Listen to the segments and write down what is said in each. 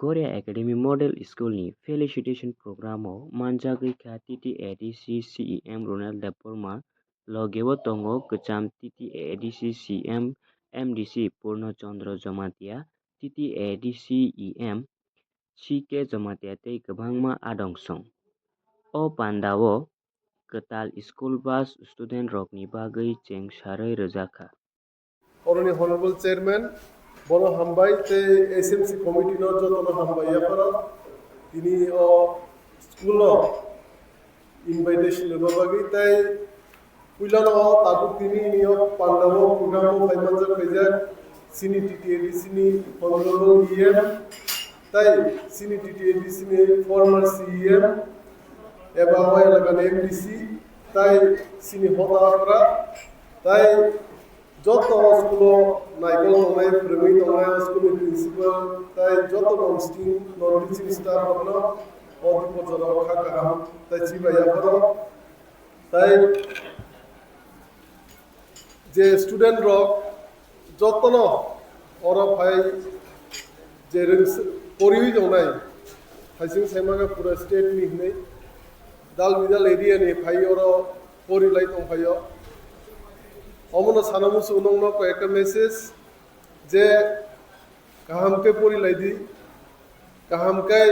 Korea Academy Model Schoolनि Felicitation Programआव मानजागैखा TTADC CEM Ronald Deporma Logeo Tongo Kecham TTADC CM MDC Purnochandra Jamatia TTADC EM CK Jamatia tei Kabangma Adongsong O Pandao Ketal School Bus Student Rockni Bagui Cheng Sarai Rojaka Oroni Honorable Chairman Bono Hambai te SMC Committee no jotono Hambai yapara ini o school no invitation lebagi tai puilano tabu tini ni o pandavo program o faimanja kaija sini TTADC ni honorable EM tai sini TTADC ni former CEM eba hoy lagan MDC tai sini hota apra tai joto school naikol tongai premi tongai school principal tai joto non teaching staff apno odi pojoro khaka ham tai chibaya paro tai je student rock joto no ora phai je rings poriwi tongai haising semaga pura state ni nei dal bidal area ni phai ora pori lai tong phayo অমন সানামুস উনংন কয়েকটা message যে কাহামকে পরি লাইদি কাহামকাই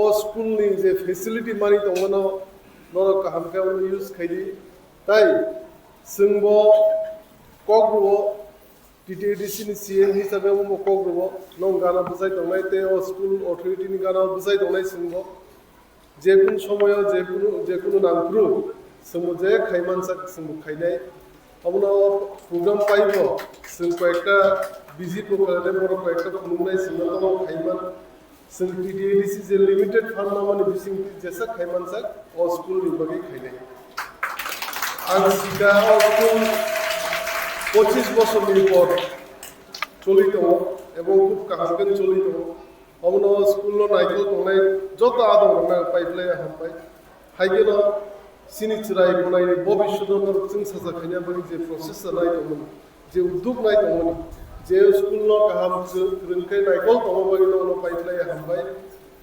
ও school নি যে facility মানি দমন নর কাহামকাই use খাইদি তাই সিংব কগ্রুব TTADC नि সিএম হিসাবে মো কগ্রুব নং গানা বুঝাই দংনাই তে ও স্কুল অথরিটি नि গানা বুঝাই দংনাই সিংব যে কোন সময় যে কোন নামপ্রু সমুজে খাইমানসাক সিংব খাইনাই আমরা প্রোগ্রাম পাইব जों কয়েকটা বিজি প্রোগ্রামে বড় কয়েকটা খুলনাই সিনাতম খাইমান जों টিটিএডিসি যে লিমিটেড ফান্ড নামানি বিসিং যেসা খাইমান সাক ও স্কুল নিবাগै খাইনাই আং সিকা স্কুল 25 বছরের পর চলিত এবং খুব কাহামকেন চলিত আমরা স্কুল নাইকল তংনাই যত আদম না পাইপ্লাই হামপাই হাইগেন সিনি চিরাই বনাইনি ভবিষ্যৎ जों साजा खायना बागै जे प्रसेस जानाय दंमोन जे उद्योग नाय दंमोन जे स्कुल न गाहाम रोंखाय नायकल दंमोन बागै न पाइप्लाय हामबाय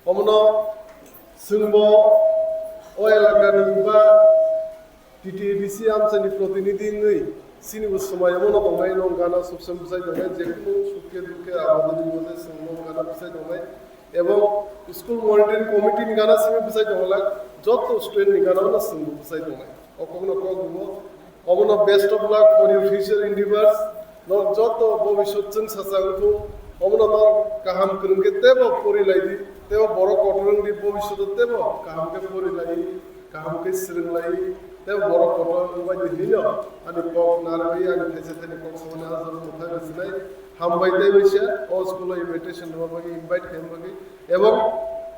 हमनो जोंबो ओ एलाकानि बा टीटीएडीसी आमसानि प्रतिनिधि नै सिनि समय मनो दंनाय न गाना सबसम बुझाय दंनाय जेकुनु सुखे दुखे आबादनि मते जों गाना बुझाय दंनाय এবং স্কুল মনিটরিং কমিটিनि गाना सिमे बुझाय दंला যত স্টুডেন্টनि गाना न जों बुझाय दंनाय অকগনো কগবো অমনো best of luck for your future endeavours ন যত ভবিষ্যৎ जों সাসাংকু অমনো ন কাহাম করুনকে তেব পরিলাইদি তেব বড় কটরং দি ভবিষ্যৎ তেব কাহামকে পরিলাই কাহামকে সিরংলাই তেব বড় কটরং বাই দিনো আনি কক নারবি আনি থাইছে থানি কক সমানে আজর কথা গছিলাই হামবাই তাই বইসা ও স্কুল ইনভাইটেশন দবাগি ইনভাইট খাইমবাগি এবং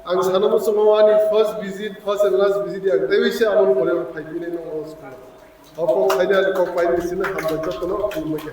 आं सानामु समावानि first visit first and last visit आं तैसे आमन करे फाइबिने नो स्कुल अको खायना को पाइनिसिना हामबाय जतनो खुलुमगे